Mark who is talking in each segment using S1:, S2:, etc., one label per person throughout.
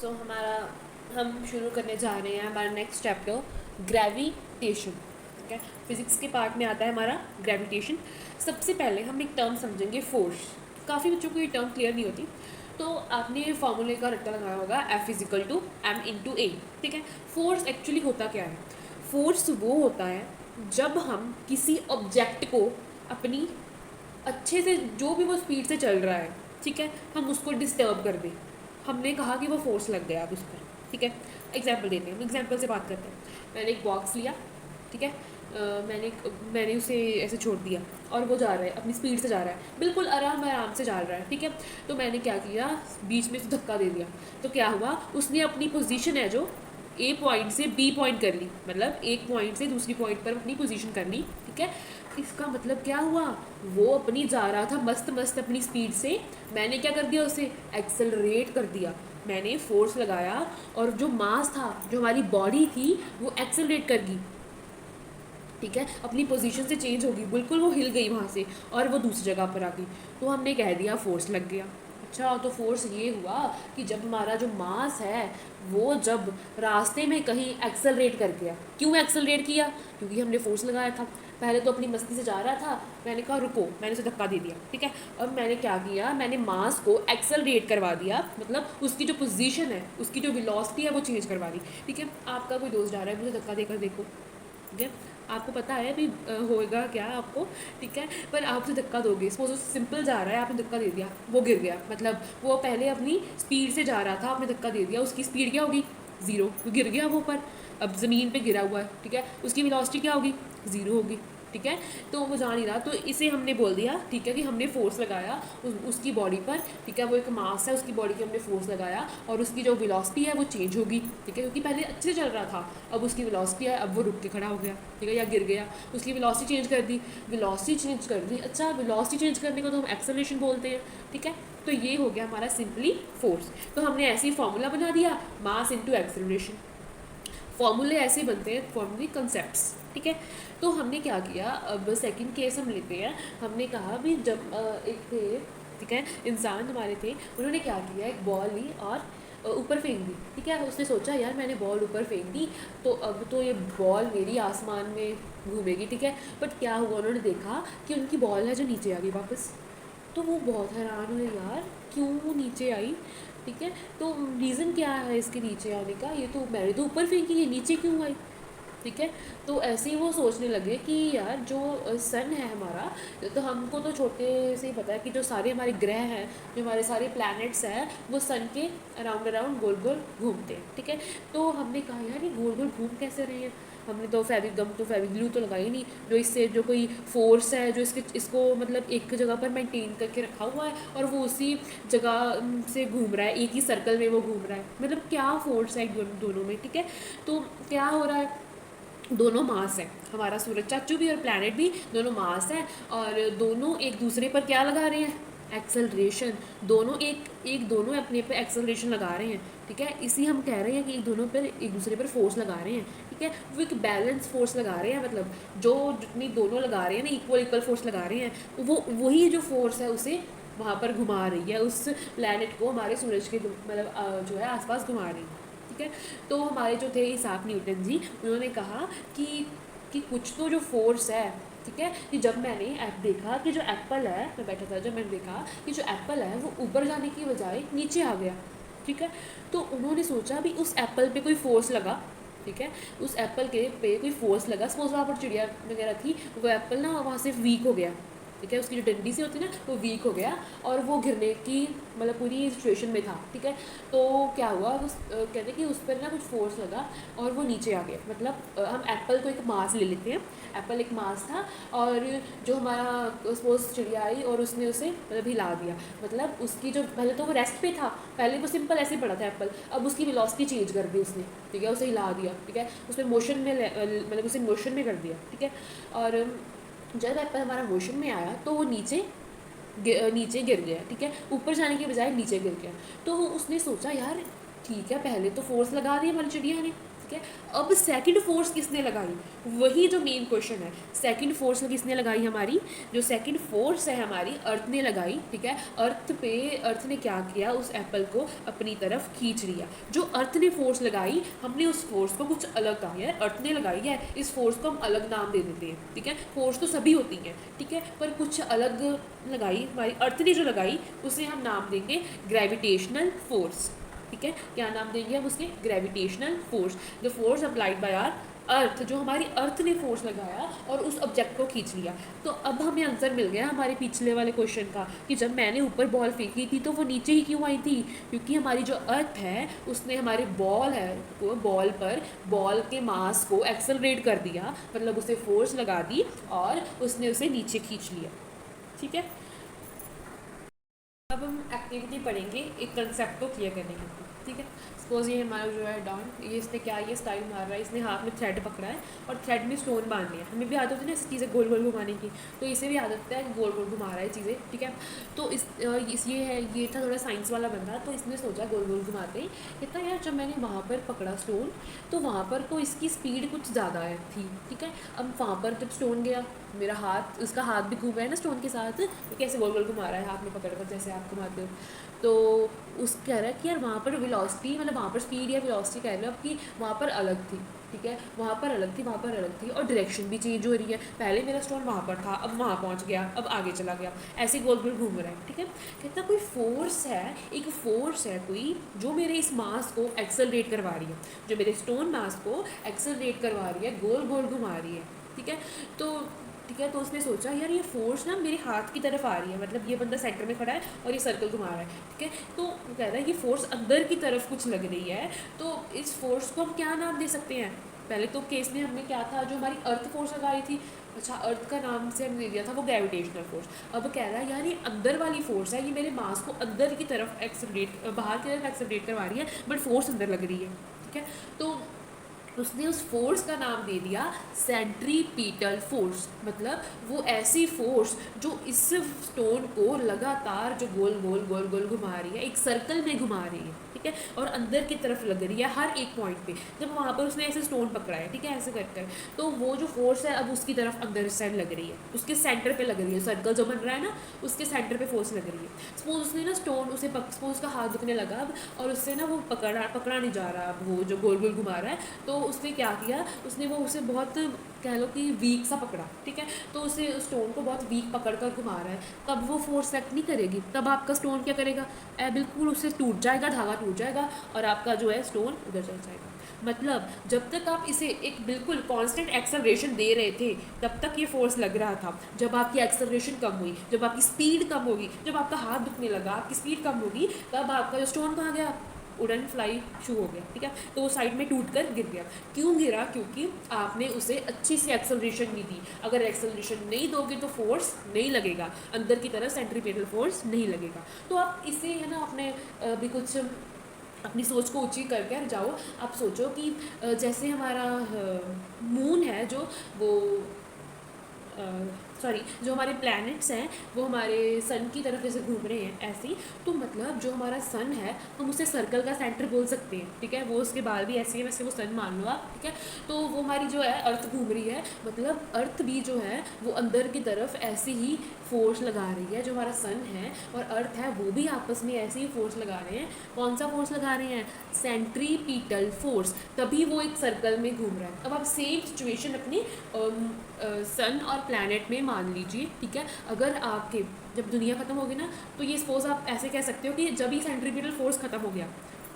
S1: हमारा हम शुरू करने जा रहे हैं हमारा नेक्स्ट चैप्टर ग्रेविटेशन। ठीक है, फिजिक्स के पार्ट में आता है हमारा ग्रेविटेशन। सबसे पहले हम एक टर्म समझेंगे फोर्स। काफ़ी बच्चों को ये टर्म क्लियर नहीं होती, तो आपने फॉर्मूले का रट्टा लगाया होगा F=m×a। ठीक है, फोर्स एक्चुअली होता क्या है? फोर्स वो होता है जब हम किसी ऑब्जेक्ट को अपनी अच्छे से, जो भी वो स्पीड से चल रहा है, ठीक है, हम उसको डिस्टर्ब कर दें। हमने कहा कि वो फोर्स लग गया अब उस पर। ठीक है, एग्जाम्पल देते हैं, हम एग्जाम्पल से बात करते हैं। मैंने एक बॉक्स लिया, ठीक है, मैंने उसे ऐसे छोड़ दिया और वो जा रहा है, अपनी स्पीड से जा रहा है, बिल्कुल आराम से जा रहा है। ठीक है, तो मैंने क्या किया, बीच में से धक्का दे दिया। तो क्या हुआ, उसने अपनी पोजीशन है जो ए पॉइंट से बी पॉइंट कर ली, मतलब एक पॉइंट से दूसरी पॉइंट पर अपनी पोजीशन कर ली। ठीक है, इसका मतलब क्या हुआ, वो अपनी जा रहा था मस्त मस्त अपनी स्पीड से, मैंने क्या कर दिया, उसे एक्सेलरेट कर दिया। मैंने फोर्स लगाया और जो मास था, जो हमारी बॉडी थी, वो एक्सेलरेट कर गई। ठीक है, अपनी पोजीशन से चेंज होगी, बिल्कुल वो हिल गई वहाँ से और वो दूसरी जगह पर आ गई। तो हमने कह दिया फोर्स लग गया। अच्छा, तो फोर्स ये हुआ कि जब हमारा जो मास है वो जब रास्ते में कहीं एक्सेलरेट कर गया। क्यों एक्सेलरेट किया? क्योंकि हमने फोर्स लगाया था। पहले तो अपनी मस्ती से जा रहा था, मैंने कहा रुको, मैंने उसे धक्का दे दिया। ठीक है, अब मैंने क्या किया, मैंने मास को एक्सेलरेट करवा दिया, मतलब उसकी जो पोजीशन है, उसकी जो वेलोसिटी है वो चेंज करवा दी। ठीक है, आपका कोई दोस्त जा रहा है, मुझे धक्का देकर देखो। ठीक है, आपको पता है भी होएगा क्या आपको। ठीक है, पर आप उसे धक्का दोगे, सपोज सिंपल जा रहा है, आपने धक्का दे दिया, वो गिर गया, मतलब वो पहले अपनी स्पीड से जा रहा था, आपने धक्का दे दिया, उसकी स्पीड क्या होगी, ज़ीरो, वो गिर गया वो पर, अब ज़मीन पे गिरा हुआ है। ठीक है, उसकी वेलोसिटी क्या होगी, ज़ीरो होगी। ठीक है, तो वो जा नहीं रहा, तो इसे हमने बोल दिया, ठीक है, कि हमने फोर्स लगाया उसकी बॉडी पर। ठीक है, वो एक मास है, उसकी बॉडी की हमने फोर्स लगाया और उसकी जो वेलोसिटी है वो चेंज होगी। ठीक है, क्योंकि पहले अच्छे से चल रहा था, अब उसकी वेलोसिटी है, अब वो रुक के खड़ा हो गया। ठीक है, या गिर गया, उसकी वेलोसिटी चेंज कर दी, वेलोसिटी चेंज कर दी। अच्छा, वेलोसिटी चेंज करने को तो हम एक्सेलरेशन बोलते हैं। ठीक है, तो ये हो गया हमारा सिंपली फोर्स। तो हमने ऐसे ही फॉर्मूला बना दिया, मास इंटू एक्सेलरेशन। फॉर्मूले ऐसे बनते हैं, फॉर्मूले कंसेप्ट्स। ठीक है, तो हमने क्या किया, अब सेकंड केस हम लेते हैं। हमने कहा भी जब एक थे, ठीक है, इंसान हमारे थे, उन्होंने क्या किया, एक बॉल ली और ऊपर फेंक दी। ठीक है, उसने सोचा यार मैंने बॉल ऊपर फेंक दी, तो अब तो ये बॉल मेरी आसमान में घूमेगी। ठीक है, बट क्या हुआ, उन्होंने देखा कि उनकी बॉल है जो नीचे आ गई वापस। तो वो बहुत हैरान हुए, यार क्यों वो नीचे आई। ठीक है, तो रीज़न क्या है इसके नीचे आने का, ये तो मैंने तो ऊपर फेंकी, ये नीचे क्यों आई। ठीक है, तो ऐसे ही वो सोचने लगे कि यार जो सन है हमारा, तो हमको तो छोटे से ही पता है कि जो सारे हमारे ग्रह हैं, जो हमारे सारे प्लैनेट्स हैं, वो सन के अराउंड अराउंड गोल गोल घूमते हैं। ठीक है, तो हमने कहा यार ये गोल गोल घूम कैसे रहे हैं। हमने तो फेविगम तो फेविग्लू तो लगाई नहीं, जो इससे जो कोई फोर्स है जो इसको मतलब एक जगह पर मेंटेन करके रखा हुआ है और वो उसी जगह से घूम रहा है, एक ही सर्कल में वो घूम रहा है, मतलब क्या फोर्स है दोनों में। ठीक है, तो क्या हो रहा है, दोनों मास है, हमारा सूरज चाचू भी और प्लैनेट भी, दोनों मास है और दोनों एक दूसरे पर क्या लगा रहे हैं, एक्सेलरेशन। दोनों दोनों अपने पे एक्सेलरेशन लगा रहे हैं। ठीक है, इसी हम कह रहे हैं कि एक दूसरे पर फोर्स लगा रहे हैं। ठीक है, वो एक बैलेंस फोर्स लगा रहे हैं, मतलब जो जितनी दोनों लगा रहे हैं ना, इक्वल इक्वल फोर्स लगा रहे हैं, वो वही जो फोर्स है उसे वहाँ पर घुमा रही है, उस प्लैनेट को हमारे सूरज के मतलब जो है आसपास घुमा रही है। ठीक है, तो हमारे जो थे इसाक न्यूटन जी, उन्होंने कहा कि कुछ तो जो फोर्स है। ठीक है, कि जब मैंने देखा कि जो एप्पल है, मैं बैठा था जब मैंने देखा कि जो एप्पल है वो ऊपर जाने की बजाय नीचे आ गया। ठीक है, तो उन्होंने सोचा भी उस एप्पल पे कोई फोर्स लगा। ठीक है, उस एप्पल के पे कोई फोर्स लगा, सपोज वहाँ पर चिड़िया वगैरह थी, वो एप्पल ना वहाँ से वीक हो गया। ठीक है, उसकी जो डंडी सी होती है ना, वो वीक हो गया और वो गिरने की मतलब पूरी सिचुएशन में था। ठीक है, तो क्या हुआ, उस कहते कि उस पर ना कुछ फोर्स लगा और वो नीचे आ गया। मतलब हम एप्पल को एक मास ले लेते हैं, एप्पल एक मास था और जो हमारा सपोज चिड़िया आई और उसने उसे मतलब हिला दिया, मतलब उसकी जो पहले तो वो रेस्ट पे था, पहले वो सिंपल ऐसे पड़ा था एप्पल, अब उसकी वेलोसिटी चेंज कर दी उसने। ठीक है, उसे हिला दिया। ठीक है, उसमें मोशन में मतलब उसे मोशन में कर दिया। ठीक है, और जब एप्पल हमारा मोशन में आया तो वो नीचे गिर गया। ठीक है, ऊपर जाने के बजाय नीचे गिर गया। तो उसने सोचा यार ठीक है, पहले तो फोर्स लगा दी हमारी चिड़िया ने, ठीक है। अब सेकंड फोर्स किसने लगाई, वही जो मेन क्वेश्चन है, सेकंड फोर्स किसने लगाई, हमारी जो सेकंड फोर्स है हमारी अर्थ ने लगाई, ठीक है। अर्थ ने क्या किया, उस एप्पल को अपनी तरफ खींच लिया। जो अर्थ ने फोर्स लगाई, हमने उस फोर्स को कुछ अलग कहा, यार अर्थ ने लगाई है, इस फोर्स को हम अलग नाम दे देते हैं, ठीक है। फोर्स तो सभी होती हैं, ठीक है, पर कुछ अलग लगाई हमारी अर्थ ने जो लगाई, उसे हम नाम देंगे ग्रेविटेशनल फोर्स, ठीक है। क्या नाम देंगे हम उसके, gravitational force. The force applied by our earth, जो हमारी अर्थ ने फोर्स लगाया और उस ऑब्जेक्ट को खींच लिया। तो अब हमें आंसर मिल गया हमारे पिछले वाले क्वेश्चन का, कि जब मैंने ऊपर बॉल फेंकी थी तो वो नीचे ही क्यों आई थी, क्योंकि हमारी जो अर्थ है उसने हमारे बॉल है वो बॉल पर बॉल के मास को एक्सेलरेट कर दिया, मतलब उसे फोर्स लगा दी और उसने उसे नीचे खींच लिया, ठीक है। अब हम एक्टिविटी पढ़ेंगे एक कंसेप्ट को क्लियर करने के लिए, ठीक है। सपोज ये हमारा जो है डॉन, ये इसने क्या, ये स्टाइल मार रहा है, इसने हाथ में थ्रेड पकड़ा है और थ्रेड में स्टोन बांध लिया। हमें भी आदत होती है ना ऐसी चीज़ें गोल गोल घुमाने की, तो इसे भी आदत है गोल गोल घुमा रहा है चीज़ें, ठीक है। तो ये था थोड़ा साइंस वाला बंदा, तो इसने सोचा गोल गोल घुमाते ही, कहता यार जब मैंने वहाँ पर पकड़ा स्टोन तो वहाँ पर तो इसकी स्पीड कुछ ज़्यादा है थी, ठीक है। अब वहाँ पर जब स्टोन गया, मेरा हाथ, उसका हाथ भी घूम रहा है ना स्टोन के साथ, तो कैसे गोल गोल घुमा रहा है हाथ में पकड़ कर, जैसे आप घुमाते हो। तो उस कह रहा है कि यार वहाँ पर वेलोसिटी, मतलब वहाँ पर स्पीड या वेलोसिटी कह लो अब, कि वहाँ पर अलग थी, ठीक है। वहाँ पर अलग थी, वहाँ पर अलग थी, और डायरेक्शन भी चेंज हो रही है। पहले मेरा स्टोन वहाँ पर था, अब वहाँ पहुँच गया, अब आगे चला गया, ऐसे गोल गोल घूम रहा है, ठीक है। कहता कोई फोर्स है, एक फोर्स है कोई, जो मेरे इस मास को एक्सेलरेट करवा रही है, जो मेरे स्टोन मास को एक्सेलरेट करवा रही है, गोल गोल घुमा रही है, ठीक है। तो उसने सोचा यार ये फोर्स ना मेरे हाथ की तरफ आ रही है, मतलब ये बंदा सेंटर में खड़ा है और ये सर्कल घुमा रहा है, ठीक है। तो वो कह रहा है ये फोर्स अंदर की तरफ कुछ लग रही है, तो इस फोर्स को हम क्या नाम दे सकते हैं। पहले तो केस में हमने क्या था, जो हमारी अर्थ फोर्स लगाई थी, अच्छा अर्थ का नाम से हमने दिया था वो ग्रेविटेशनल फोर्स। अब कह रहा है यार ये अंदर वाली फोर्स है, ये मेरे मास को अंदर की तरफ एक्सेलरेट, बाहर की तरफ एक्सेलरेट करवा रही है, बट फोर्स अंदर लग रही है, ठीक है। तो उसने उस फोर्स का नाम दे दिया सेंट्रीपीटल फोर्स, मतलब वो ऐसी फोर्स जो इस स्टोन को लगातार जो गोल गोल गोल गोल घुमा रही है, एक सर्कल में घुमा रही है, ठीक है, और अंदर की तरफ लग रही है हर एक पॉइंट पे। जब वहाँ पर उसने ऐसे स्टोन पकड़ा है, ठीक है, ऐसे कर कर, तो वो जो फोर्स है अब उसकी तरफ अंदर साइड लग रही है, उसके सेंटर पे लग रही है, सर्कल जो बन रहा है ना उसके सेंटर पे फोर्स लग रही है। सपोज उसने ना स्टोन उसे सपोज उसका हाथ दुखने लगा अब, और उससे ना वो पकड़ा नहीं जा रहा, अब वो जो गोल गोल घुमा रहा है, तो उसने क्या किया, उसने वो उसे बहुत कह लो कि वीक सा पकड़ा, ठीक है। तो उसे स्टोन को बहुत वीक पकड़ कर घुमा रहा है, तब वो फोर्स एक्ट नहीं करेगी, तब आपका स्टोन क्या करेगा, बिल्कुल उससे टूट जाएगा, धागा टूट जाएगा और आपका जो है स्टोन उधर चल जाएगा। मतलब जब तक आप इसे एक बिल्कुल कांस्टेंट एक्सेलरेशन दे रहे थे तब तक ये फोर्स लग रहा था। जब आपकी एक्सेलरेशन कम हुई, जब आपकी स्पीड कम होगी, जब आपका हाथ दुखने लगा, आपकी स्पीड कम होगी, तब आपका जो स्टोन कहाँ गया, उड़न फ्लाई शुरू हो गया, ठीक है। तो वो साइड में टूट कर गिर गया। क्यों गिरा, क्योंकि आपने उसे अच्छी सी एक्सेलरेशन नहीं दी। अगर एक्सेलरेशन नहीं दोगे तो फोर्स नहीं लगेगा, अंदर की तरफ सेंट्रीपेटल फोर्स नहीं लगेगा। तो आप इसे है ना अपने भी कुछ अपनी सोच को ऊंची करके जाओ। आप सोचो कि जैसे हमारा मून है जो वो सॉरी जो हमारे प्लैनेट्स हैं वो हमारे सन की तरफ जैसे घूम रहे हैं ऐसे ही, तो मतलब जो हमारा सन है हम उसे सर्कल का सेंटर बोल सकते हैं, ठीक है। वो उसके बाल भी ऐसे ही, वैसे वो सन मान लो आप, ठीक है। तो वो हमारी जो है अर्थ घूम रही है, मतलब अर्थ भी जो है वो अंदर की तरफ ऐसे ही फोर्स लगा रही है। जो हमारा सन है और अर्थ है वो भी आपस में ऐसे ही फोर्स लगा रहे हैं। कौन सा फोर्स लगा रहे हैं, सेंट्रीपीटल फोर्स, तभी वो एक सर्कल में घूम रहा है। अब आप सेम सिचुएशन अपनी सन और प्लैनेट में मान लीजिए, ठीक है। अगर आपके जब दुनिया ख़त्म होगी ना, तो ये सपोज आप ऐसे कह सकते हो कि जब ही सेंट्रीपिटल फोर्स ख़त्म हो गया,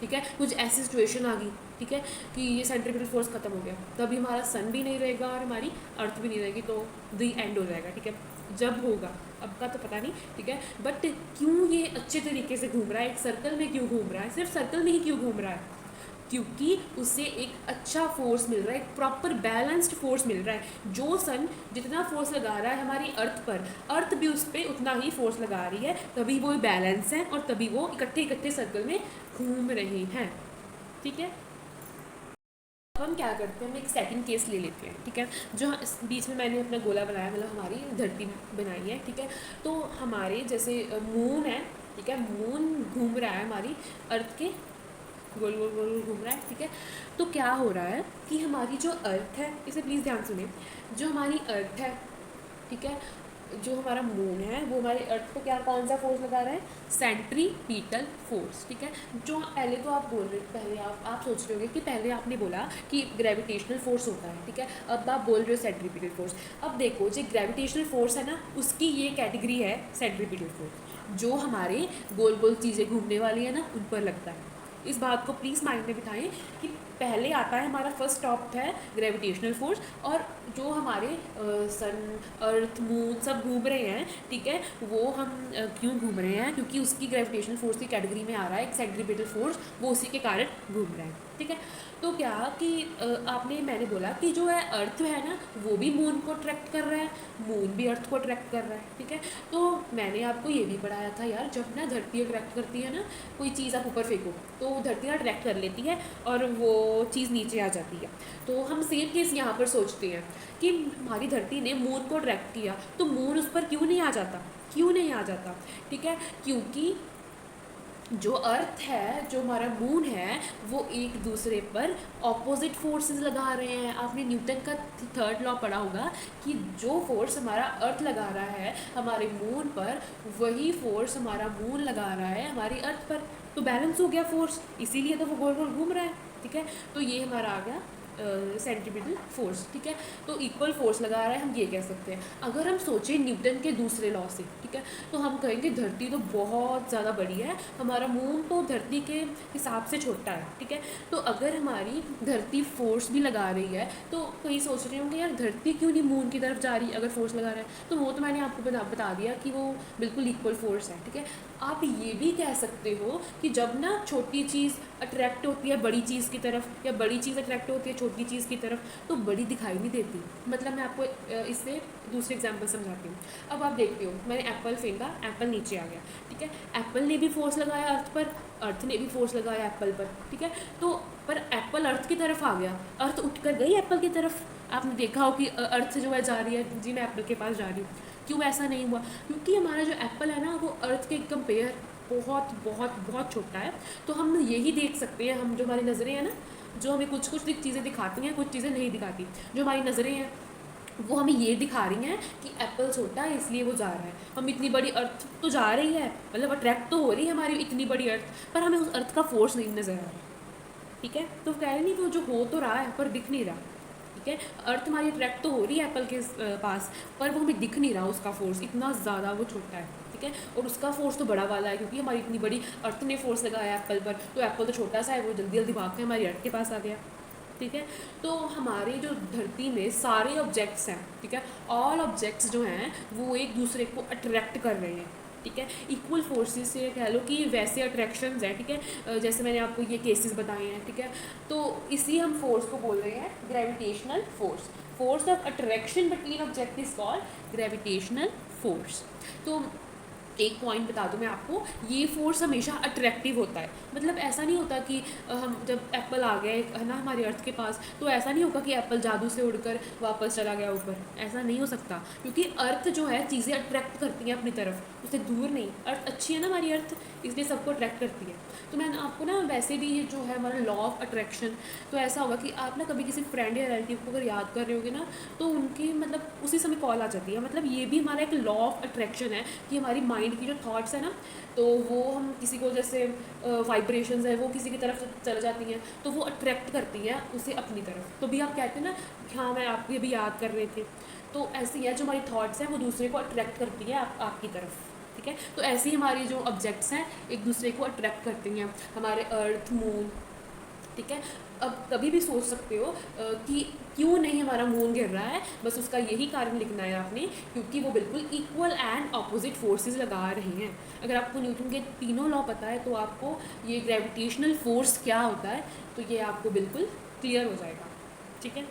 S1: ठीक है, कुछ ऐसी सिचुएशन आ गई, ठीक है, कि ये सेंट्रीपिटल फोर्स ख़त्म हो गया, तभी हमारा सन भी नहीं रहेगा और हमारी अर्थ भी नहीं रहेगी, तो दी एंड हो जाएगा, ठीक है। जब होगा, अब का तो पता नहीं, ठीक है, बट क्यों ये अच्छे तरीके से घूम रहा है, एक सर्कल में क्यों घूम रहा है, सिर्फ सर्कल में ही क्यों घूम रहा है, क्योंकि उससे एक अच्छा फोर्स मिल रहा है, एक प्रॉपर बैलेंस्ड फोर्स मिल रहा है। जो सन जितना फोर्स लगा रहा है हमारी अर्थ पर, अर्थ भी उस पर उतना ही फोर्स लगा रही है, तभी वो बैलेंस है और तभी वो इकट्ठे इकट्ठे सर्कल में घूम रहे हैं, ठीक है। अब हम क्या करते हैं, हम एक सेकंड केस ले लेते हैं, ठीक है। जो बीच में मैंने अपना गोला बनाया, मतलब हमारी धरती बनाई है, ठीक है। तो हमारे जैसे मून है, ठीक है, मून घूम रहा है हमारी अर्थ के गोल गोल गोल गोल घूम रहा है, ठीक है। तो क्या हो रहा है कि हमारी जो अर्थ है, इसे प्लीज़ ध्यान सुनिए, जो हमारी अर्थ है, ठीक है, जो हमारा मून है वो हमारे अर्थ को क्या कौन सा फोर्स लगा रहा है, सेंट्रीपिटल फोर्स, ठीक है। जो पहले तो आप बोल रहे, पहले आप सोच रहे होंगे कि पहले आपने बोला कि ग्रेविटेशनल फोर्स होता है, ठीक है, अब आप बोल रहे हो सेंट्रीपिटल फोर्स। अब देखो जो ग्रेविटेशनल फोर्स है ना, उसकी ये कैटेगरी है सेंट्रीपिटल फोर्स, जो हमारे गोल गोल चीज़ें घूमने वाली है ना उन पर लगता है। इस बात को प्लीज़ माइंड में बिठाएं कि पहले आता है हमारा फर्स्ट टॉप है ग्रेविटेशनल फोर्स, और जो हमारे सन अर्थ मून सब घूम रहे हैं, ठीक है, वो हम क्यों घूम रहे हैं, क्योंकि उसकी ग्रेविटेशनल फोर्स की कैटेगरी में आ रहा है एक सेंट्रीपिटल फोर्स, वो उसी के कारण घूम रहा है, ठीक है। तो क्या कि मैंने बोला कि जो है अर्थ है ना वो भी मून को अट्रैक्ट कर रहा है, मून भी अर्थ को अट्रैक्ट कर रहा है, ठीक है। तो मैंने आपको ये भी पढ़ाया था यार, जब ना धरती अट्रैक्ट करती है ना, कोई चीज़ आप ऊपर फेंको तो धरती ना अट्रैक्ट कर लेती है और वो चीज़ नीचे आ जाती है। तो हम सेम केस यहाँ पर सोचते हैं कि हमारी धरती ने मून को अट्रैक्ट किया, तो मून उस पर क्यों नहीं आ जाता, क्यों नहीं आ जाता, ठीक है, क्योंकि जो अर्थ है, जो हमारा मून है, वो एक दूसरे पर ऑपोजिट फोर्सेस लगा रहे हैं। आपने न्यूटन का थर्ड लॉ पढ़ा होगा कि जो फोर्स हमारा अर्थ लगा रहा है हमारे मून पर, वही फोर्स हमारा मून लगा रहा है हमारी अर्थ पर, तो बैलेंस हो गया फोर्स, इसीलिए तो वो गोल गोल घूम रहा है, ठीक है। तो ये हमारा आ गया सेंट्रीपिटल फोर्स, ठीक है। तो इक्वल फोर्स लगा रहा है, हम ये कह सकते हैं। अगर हम सोचें न्यूटन के दूसरे लॉ से, ठीक है, तो हम कहेंगे धरती तो बहुत ज़्यादा बड़ी है, हमारा मून तो धरती के हिसाब से छोटा है, ठीक है। तो अगर हमारी धरती फोर्स भी लगा रही है, तो कहीं सोच रहे होंगे यार धरती क्यों नहीं मून की तरफ जा रही अगर फोर्स लगा रहा है, तो वो तो मैंने आपको बता दिया कि वो बिल्कुल इक्वल फोर्स है, ठीक है। आप ये भी कह सकते हो कि जब ना छोटी चीज़ अट्रैक्ट होती है बड़ी चीज़ की तरफ, या बड़ी चीज़ अट्रैक्ट होती है छोटी चीज़ की तरफ, तो बड़ी दिखाई नहीं देती। मतलब मैं आपको इससे दूसरे एग्जांपल समझाती हूँ। अब आप देखते हो मैंने एप्पल फेंका, एप्पल नीचे आ गया, ठीक है, एप्पल ने भी फोर्स लगाया अर्थ पर, अर्थ ने भी फोर्स लगाया एप्पल पर, ठीक है। तो पर एप्पल अर्थ की तरफ आ गया, अर्थ उठ कर गई एप्पल की तरफ। आपने देखा हो कि अर्थ जो है जा रही है, जी मैं एप्पल के पास जा रही हूँ, क्यों ऐसा नहीं हुआ, क्योंकि हमारा जो एप्पल है ना वो अर्थ के कंपेयर बहुत बहुत बहुत छोटा है। तो हम यही देख सकते हैं, हम जो हमारी नज़रें हैं ना, जो हमें कुछ कुछ चीज़ें दिखाती हैं, कुछ चीज़ें नहीं दिखाती। जो हमारी नज़रें हैं वो हमें ये दिखा रही हैं कि एप्पल छोटा है इसलिए वो जा रहा है, हम इतनी बड़ी अर्थ तो जा रही है, मतलब अट्रैक्ट तो हो रही है हमारी इतनी बड़ी अर्थ, पर हमें उस अर्थ का फोर्स नहीं नज़र आ रहा, ठीक है। तो कह रहे नहीं वो जो हो तो रहा है पर दिख नहीं रहा, ठीक है। अर्थ हमारी अट्रैक्ट तो हो रही है एप्पल के पास, पर वो हमें दिख नहीं रहा, उसका फोर्स इतना ज़्यादा वो छोटा है, ठीक है। और उसका फोर्स तो बड़ा वाला है, क्योंकि हमारी इतनी बड़ी अर्थ ने फोर्स लगाया एप्पल पर, तो एप्पल तो छोटा सा है, वो जल्दी जल्दी भाग के हमारी अर्थ के पास आ गया, ठीक है। तो हमारे जो धरती में सारे ऑब्जेक्ट्स हैं, ठीक है, ऑल ऑब्जेक्ट्स जो हैं वो एक दूसरे को अट्रैक्ट कर रहे हैं, ठीक है, इक्वल फोर्सेस से कह लो कि वैसे अट्रैक्शंस हैं, ठीक है, जैसे मैंने आपको ये केसेस बताए हैं, ठीक है। तो इसी हम फोर्स को बोल रहे हैं gravitational force. Force of attraction between object is called gravitational force. तो एक पॉइंट बता दूं मैं आपको, ये फोर्स हमेशा अट्रैक्टिव होता है, मतलब ऐसा नहीं होता कि हम जब एप्पल आ गए है ना हमारे अर्थ के पास, तो ऐसा नहीं होगा कि एप्पल जादू से उड़कर वापस चला गया ऊपर, ऐसा नहीं हो सकता, क्योंकि अर्थ जो है चीज़ें अट्रैक्ट करती हैं अपनी तरफ, उससे दूर नहीं। अर्थ अच्छी है ना हमारी अर्थ, इसलिए सबको अट्रैक्ट करती है। तो मैं आपको ना वैसे भी ये जो है हमारा लॉ ऑफ अट्रैक्शन, तो ऐसा होगा कि आप ना कभी किसी फ्रेंड या रिलेटिव को अगर याद कर रहे होगे ना, तो उनकी मतलब उसी समय कॉल आ जाती है, मतलब ये भी हमारा एक लॉ ऑफ अट्रैक्शन है कि हमारी माइंड की जो थॉट्स है ना, तो वो हम किसी को जैसे वाइब्रेशंस है वो किसी की तरफ चल जाती हैं, तो वो अट्रैक्ट करती हैं उसे अपनी तरफ। तो भी आप कहते हैं ना कि हाँ मैं आपको ये भी याद कर रहे थे, तो ऐसी है जो हमारी थॉट्स हैं वो दूसरे को अट्रैक्ट करती है आपकी तरफ, ठीक है। तो ऐसे ही हमारी जो ऑब्जेक्ट्स हैं एक दूसरे को अट्रैक्ट करती हैं, हमारे अर्थ मून, ठीक है। अब कभी भी सोच सकते हो कि क्यों नहीं हमारा मून गिर रहा है, बस उसका यही कारण लिखना है आपने, क्योंकि वो बिल्कुल इक्वल एंड ऑपोजिट फोर्सेस लगा रहे हैं। अगर आपको न्यूटन के तीनों लॉ पता है तो आपको ये ग्रेविटेशनल फोर्स क्या होता है तो ये आपको बिल्कुल क्लियर हो जाएगा, ठीक है।